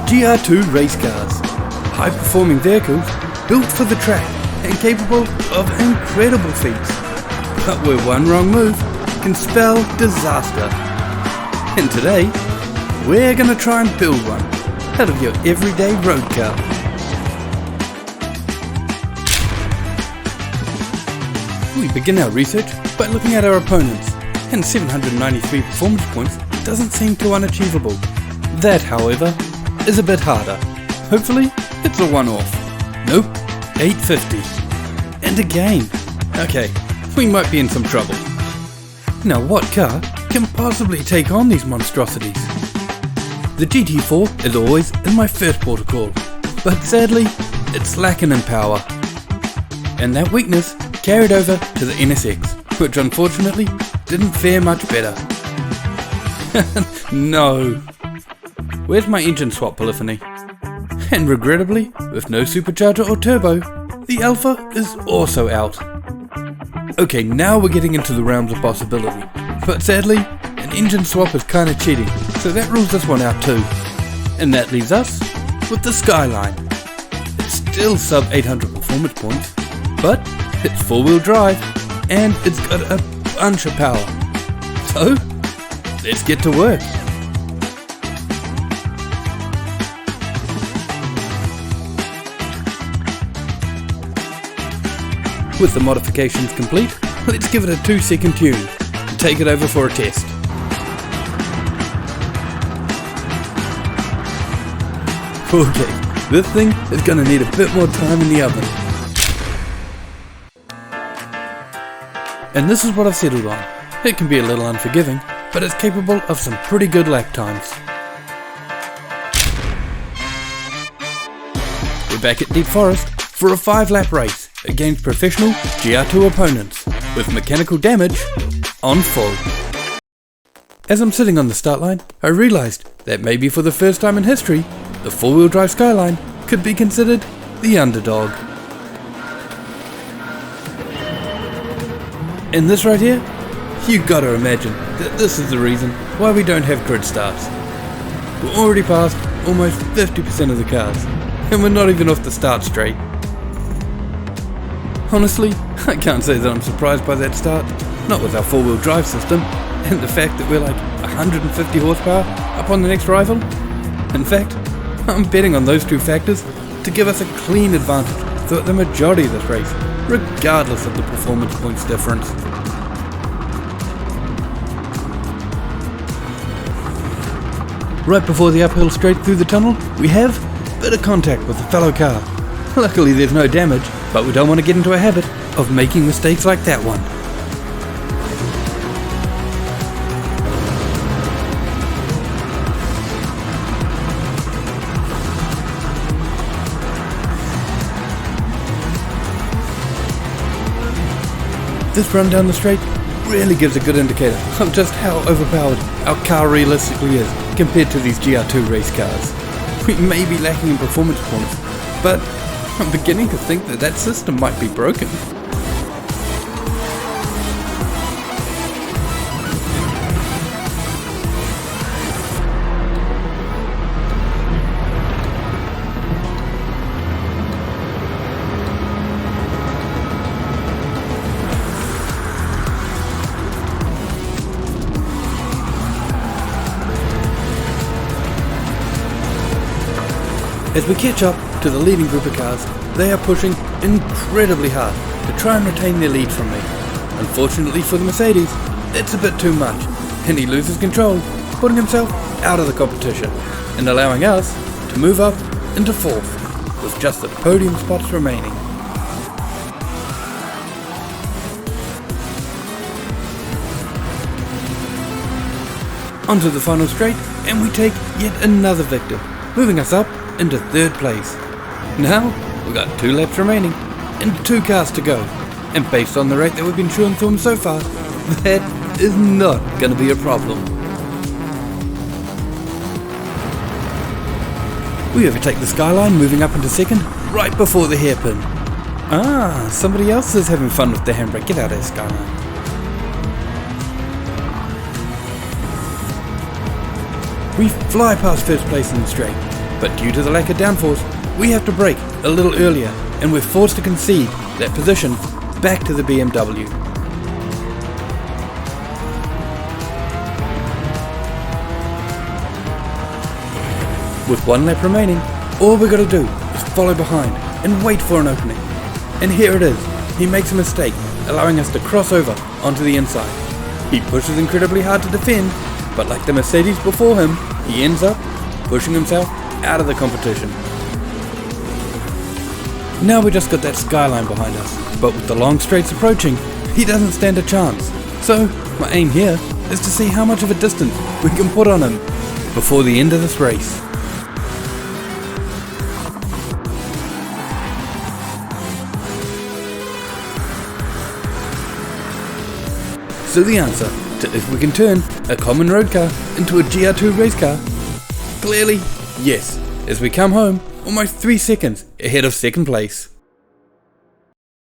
GR2 race cars, high-performing vehicles built for the track and capable of incredible feats, but where one wrong move can spell disaster. And today, we're going to try and build one out of your everyday road car. We begin our research by looking at our opponents, and 793 performance points doesn't seem too unachievable. That, however, is a bit harder. Hopefully, it's a one-off. Nope, 850. And again. Okay, we might be in some trouble. Now what car can possibly take on these monstrosities? The GT4 is always in my first port of call, but sadly, it's lacking in power. And that weakness carried over to the NSX, which unfortunately didn't fare much better. No. Where's my engine swap polyphony? And regrettably, with no supercharger or turbo, the Alpha is also out. Okay, now we're getting into the realms of possibility, but sadly, an engine swap is kinda cheating, so that rules this one out too. And that leaves us with the Skyline. It's still sub 800 performance points, but it's four-wheel drive, and it's got a bunch of power. So, let's get to work. With the modifications complete, let's give it a 2-second tune and take it over for a test. Okay, this thing is going to need a bit more time in the oven. And this is what I've settled on. It can be a little unforgiving, but it's capable of some pretty good lap times. We're back at Deep Forest for a 5-lap race against professional GR2 opponents with mechanical damage on full. As I'm sitting on the start line, I realised that maybe for the first time in history, the 4-wheel drive Skyline could be considered the underdog. And this right here, you gotta imagine that this is the reason why we don't have grid starts. We're already past almost 50% of the cars, and we're not even off the start straight. Honestly, I can't say that I'm surprised by that start, not with our 4-wheel drive system, and the fact that we're like 150 horsepower up on the next rival. In fact, I'm betting on those two factors to give us a clean advantage throughout the majority of this race, regardless of the performance points difference. Right before the uphill straight through the tunnel, we have a bit of contact with a fellow car. Luckily there's no damage, but we don't want to get into a habit of making mistakes like that one. This run down the straight really gives a good indicator of just how overpowered our car realistically is compared to these GR2 race cars. We may be lacking in performance points, but I'm beginning to think that that system might be broken. As we catch up to the leading group of cars, they are pushing incredibly hard to try and retain their lead from me. Unfortunately for the Mercedes, it's a bit too much, and he loses control, putting himself out of the competition, and allowing us to move up into 4th, with just the podium spots remaining. Onto the final straight, and we take yet another victor, moving us up into 3rd place. Now, we've got 2 laps remaining and 2 cars to go, and based on the rate that we've been chewing through them so far, that is not going to be a problem. We overtake the Skyline, moving up into 2nd, right before the hairpin. Ah, somebody else is having fun with the handbrake. Get out of here, Skyline. We fly past first place in the straight, but due to the lack of downforce, we have to brake a little earlier and we're forced to concede that position back to the BMW. With one lap remaining, all we gotta do is follow behind and wait for an opening. And here it is, he makes a mistake, allowing us to cross over onto the inside. He pushes incredibly hard to defend, but like the Mercedes before him, he ends up pushing himself out of the competition. Now we just got that Skyline behind us, but with the long straights approaching, he doesn't stand a chance. So my aim here is to see how much of a distance we can put on him before the end of this race. So the answer to if we can turn a common road car into a GR2 race car? Clearly, yes, as we come home almost 3 seconds ahead of second place.